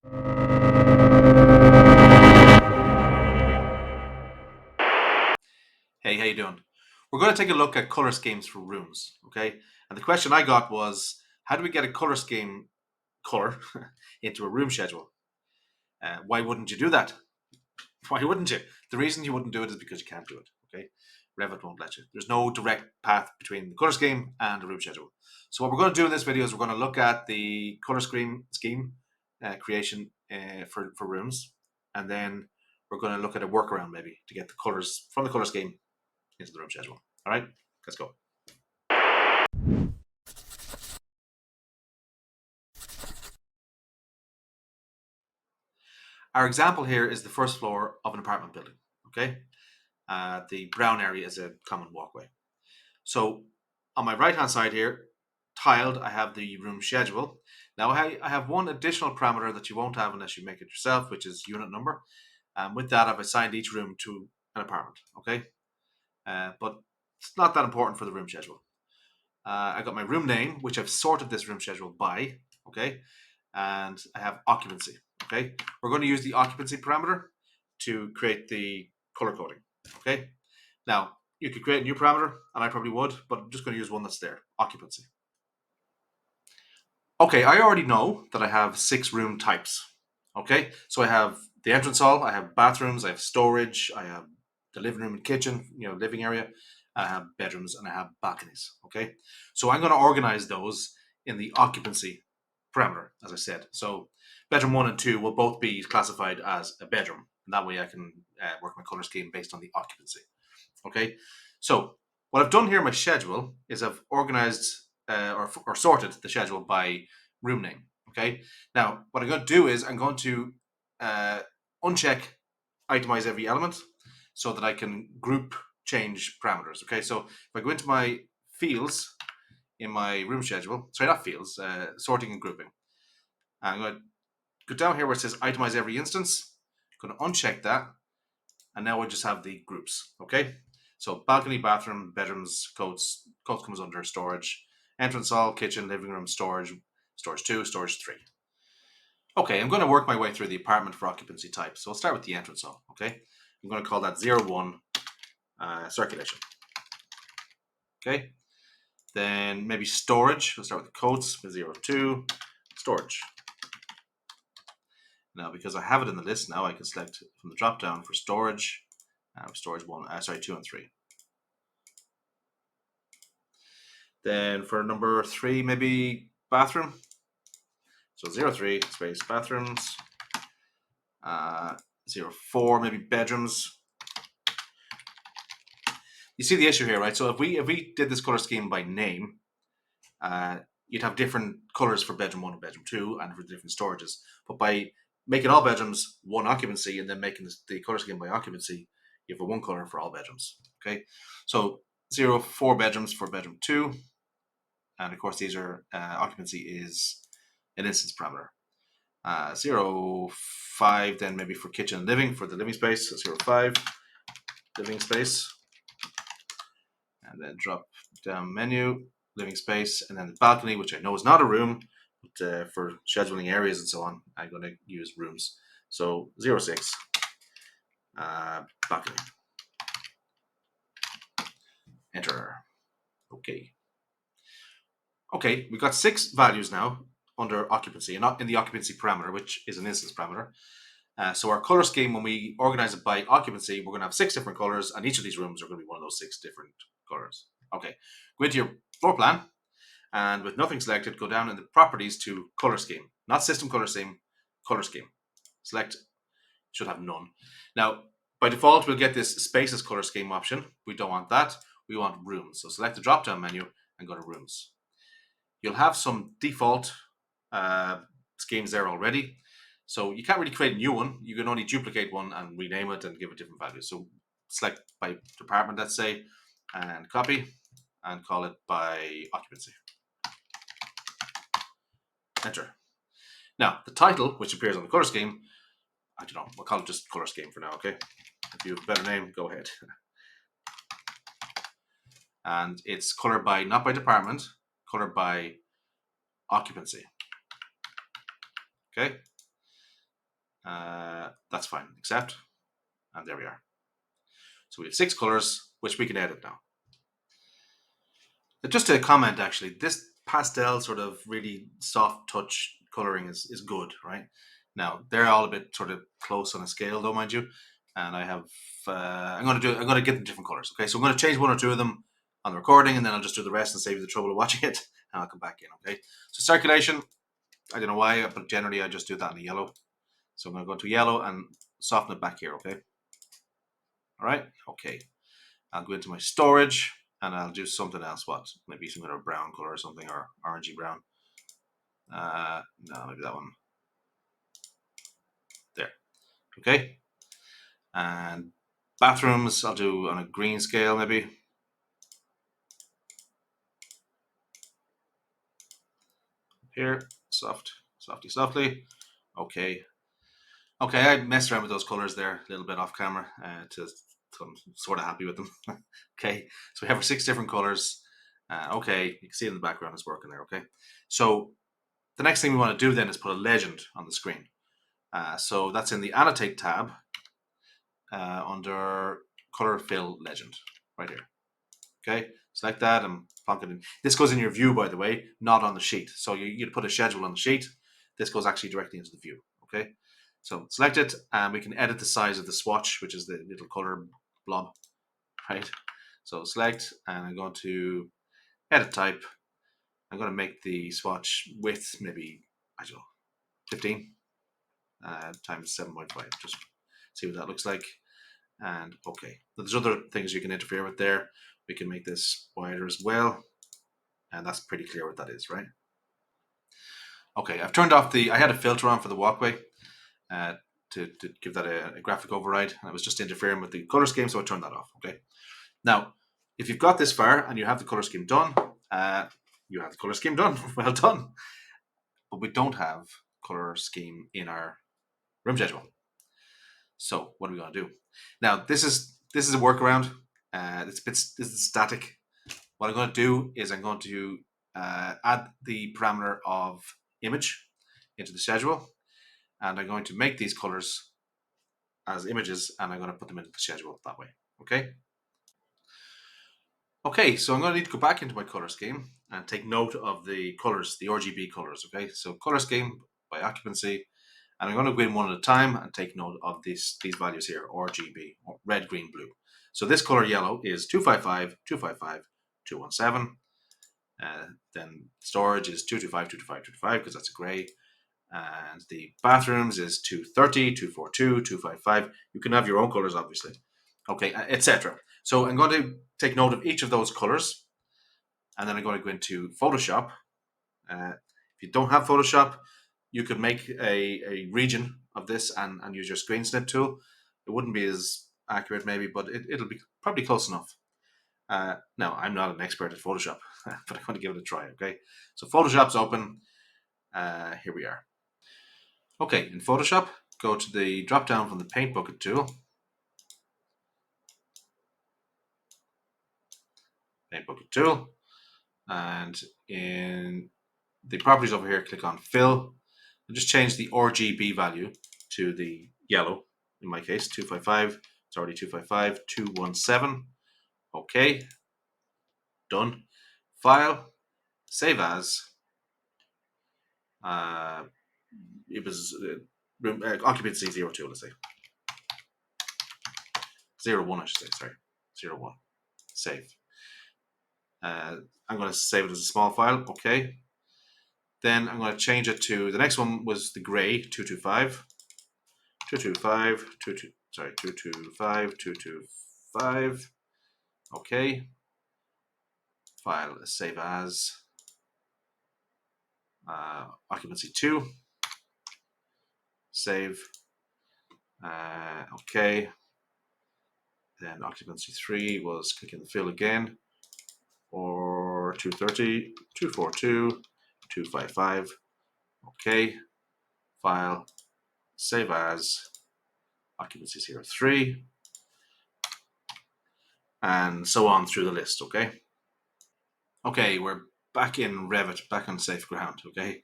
Hey, how you doing? We're going to take a look at color schemes for rooms, okay? And the question I got was, how do we get a color scheme color into a room schedule? Why wouldn't you do that? Why wouldn't you? The reason you wouldn't do it is because you can't do it, okay? Revit won't let you. There's no direct path between the color scheme and the room schedule. So what we're going to do in this video is we're going to look at the color scheme creation for rooms, and then we're going to look at a workaround maybe to get the colors from the color scheme into the room schedule. All right, let's go. Our example here is the first floor of an apartment building. Okay, the brown area is a common walkway. So on my right hand side here, tiled, I have the room schedule. Now I have one additional parameter that you won't have unless you make it yourself, which is unit number. With that, I've assigned each room to an apartment. Okay, but it's not that important for the room schedule. I got my room name, which I've sorted this room schedule by. Okay, and I have occupancy. Okay, we're going to use the occupancy parameter to create the color coding. Okay, now you could create a new parameter, and I probably would, but I'm just going to use one that's there, occupancy. Okay, I already know that I have 6 room types. Okay, so I have the entrance hall, I have bathrooms, I have storage, I have the living room and kitchen, living area, I have bedrooms, and I have balconies. Okay, so I'm going to organize those in the occupancy parameter, as I said. So bedroom 1 and 2 will both be classified as a bedroom, and that way I can work my color scheme based on the occupancy. Okay, so what I've done here in my schedule is I've organized or sorted the schedule by room name. Okay, now what I'm going to do is I'm going to uncheck itemize every element so that I can group change parameters. Okay, so if I go into my fields in my room schedule, sorry, not fields, sorting and grouping, I'm going to go down here where it says itemize every instance. I'm going to uncheck that, and now I just have the groups. Okay, so balcony, bathroom, bedrooms, coats comes under storage, entrance hall, kitchen, living room, storage 2, storage 3. Okay, I'm going to work my way through the apartment for occupancy type. So I'll start with the entrance hall. Okay, I'm going to call that 01 circulation. Okay, then maybe storage. We'll start with the coats with 02 storage. Now, because I have it in the list now, I can select from the drop down for storage. Storage 2 and 3. Then for number 3, maybe bathroom. So 03 space bathrooms. 04 maybe bedrooms. You see the issue here, right? So if we did this color scheme by name, you'd have different colors for bedroom 1 and bedroom 2 and for different storages. But by making all bedrooms one occupancy and then making the color scheme by occupancy, you have a one color for all bedrooms. Okay, so 04 bedrooms for bedroom 2, and of course these are occupancy is an instance parameter. 05 then maybe for kitchen and living for the living space. So 05 living space, and then drop down menu living space, and then the balcony, which I know is not a room, but for scheduling areas and so on, I'm going to use rooms. So 06 balcony. Enter. Okay. Okay, we've got 6 values now under occupancy, and not in the occupancy parameter, which is an instance parameter. So our color scheme, when we organize it by occupancy, we're going to have 6 different colors, and each of these rooms are going to be one of those 6 different colors. Okay, go into your floor plan, and with nothing selected, go down in the properties to color scheme, not system color scheme, color scheme. Select, should have none. Now, by default, we'll get this spaces color scheme option. We don't want that. We want rooms. So select the drop-down menu and go to rooms. You'll have some default schemes there already. So you can't really create a new one. You can only duplicate one and rename it and give it different values. So select by department, let's say, and copy, and call it by occupancy. Enter. Now, the title, which appears on the color scheme, I don't know, we'll call it just color scheme for now, okay? If you have a better name, go ahead. And it's color by, not by department, color by occupancy. Okay? That's fine. Accept. And there we are. So we have 6 colors, which we can edit now. Just a comment, actually, this pastel sort of really soft touch coloring is good, right? Now they're all a bit sort of close on a scale, though, mind you. And I have I'm going to get them different colors. Okay, so I'm going to change one or two of them on the recording, and then I'll just do the rest and save you the trouble of watching it, and I'll come back in. Okay, so circulation, I don't know why, but generally I just do that in a yellow. So I'm going to go to yellow and soften it back here. Okay, all right, okay. I'll go into my storage and I'll do something else. What? Maybe some kind of brown color or something, or orangey brown. No, maybe that one. There. Okay. And bathrooms, I'll do on a green scale, maybe. Here, softly. Okay. Okay, I messed around with those colors there a little bit off camera to I'm sort of happy with them. Okay, so we have our 6 different colors. Okay, you can see it in the background it's working there. Okay, so the next thing we want to do then is put a legend on the screen. So that's in the annotate tab under color fill legend right here. Okay, select that and plonk it in. This goes in your view, by the way, not on the sheet. So you'd put a schedule on the sheet. This goes actually directly into the view. Okay, so select it and we can edit the size of the swatch, which is the little color blob, right? So select and I'm going to edit type. I'm going to make the swatch width maybe, I don't know, 15 times 7.5. Just see what that looks like. And okay, there's other things you can interfere with there. We can make this wider as well, and that's pretty clear what that is, right? Okay, I've turned off I had a filter on for the walkway to give that a graphic override, and it was just interfering with the color scheme, so I turned that off. Okay, now if you've got this far and you have the color scheme done, you have the color scheme done. Well done. But we don't have color scheme in our room schedule. So what are we going to do? Now this is a workaround. This is static. What I'm going to do is I'm going to add the parameter of image into the schedule, and I'm going to make these colors as images, and I'm going to put them into the schedule that way. Okay. Okay, so I'm going to need to go back into my color scheme and take note of the colors, the RGB colors. Okay, so color scheme by occupancy, and I'm going to go in one at a time and take note of these values here, RGB, red, green, blue. So this color yellow is 255, 255, 217. Then storage is 225, 225, 225 because that's a grey. And the bathrooms is 230, 242, 255. You can have your own colors, obviously. Okay, etc. So I'm going to take note of each of those colors, and then I'm going to go into Photoshop. If you don't have Photoshop, you could make a region of this and use your screen snip tool. It wouldn't be as accurate, maybe, but it'll be probably close enough. Now, I'm not an expert at Photoshop, but I'm going to give it a try, okay? So Photoshop's open. Here we are. Okay, in Photoshop, go to the drop down from the Paint Bucket tool. Paint Bucket tool. And in the properties over here, click on Fill. And just change the RGB value to the yellow. In my case, 255. It's already 255. 217. Okay. Done. File. Save as. It was occupancy 02, let's say. 01, I should say. Sorry. 01. Save. I'm going to save it as a small file. Okay. Then I'm going to change it to the next one was the gray 225. 225. 225. 225. Okay. File save as. Occupancy 2. Save. Okay. Then occupancy 3 was clicking the fill again. Or 230, 242, 255. Okay. File. Save as. Occupancy 03. And so on through the list. Okay. Okay, we're back in Revit, back on safe ground. Okay.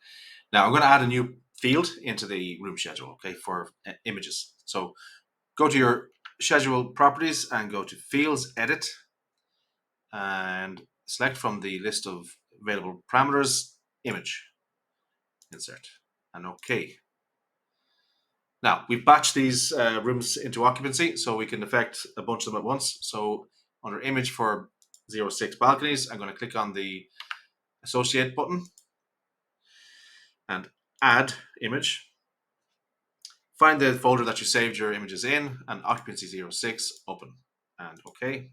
Now I'm going to add a new field into the room schedule, okay, for images. So go to your schedule properties and go to fields, edit, and select from the list of available parameters, image, insert, and okay. Now we've batched these rooms into occupancy, so we can affect a bunch of them at once. So under image for 06 balconies, I'm going to click on the associate button and add image. Find the folder that you saved your images in and occupancy 06, open, and okay.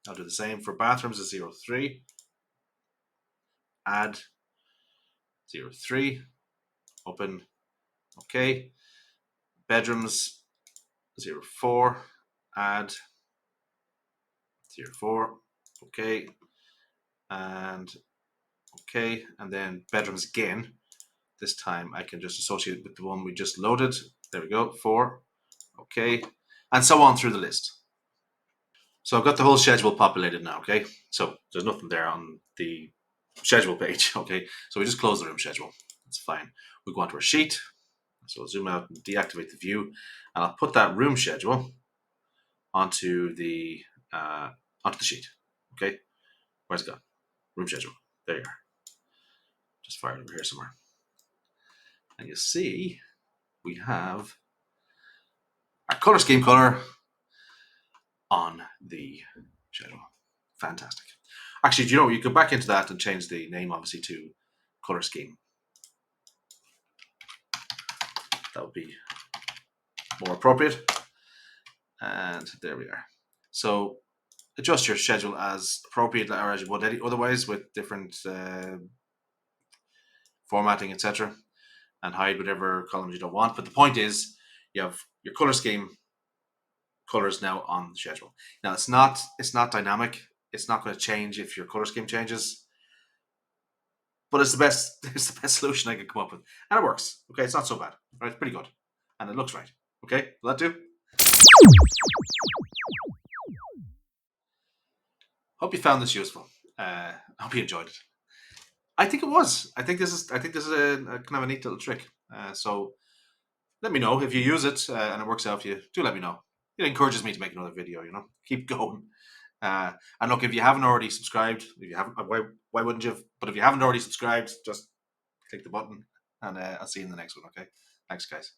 I'll do the same for bathrooms as 03, add 03, open, okay. Bedrooms 04, add 04, okay, and okay, and then bedrooms again. This time I can just associate it with the one we just loaded. There we go, 4, okay, and so on through the list. So I've got the whole schedule populated now, okay? So there's nothing there on the schedule page, okay? So we just close the room schedule. That's fine. We go onto our sheet. So I'll zoom out and deactivate the view, and I'll put that room schedule onto the sheet. Okay, where's it gone? Room schedule. There you are. Just fired over here somewhere. And you see we have our color scheme color on the schedule. Fantastic. Actually, do you know, you go back into that and change the name obviously to color scheme. That would be more appropriate. And there we are. So adjust your schedule as appropriate or as you would otherwise with different formatting, etc., and hide whatever columns you don't want. But the point is, you have your color scheme colors now on the schedule. Now it's not dynamic. It's not going to change if your color scheme changes. But it's the best solution I could come up with, and it works. Okay, it's not so bad. Right, it's pretty good, and it looks right. Okay, will that do? Hope you found this useful. Hope you enjoyed it. I think it was. I think this is a kind of a neat little trick. So let me know if you use it and it works out for you. Do let me know. It encourages me to make another video. Keep going. And look, if you haven't already subscribed, if you haven't, why wouldn't you? But if you haven't already subscribed, just click the button, and I'll see you in the next one. Okay, thanks, guys.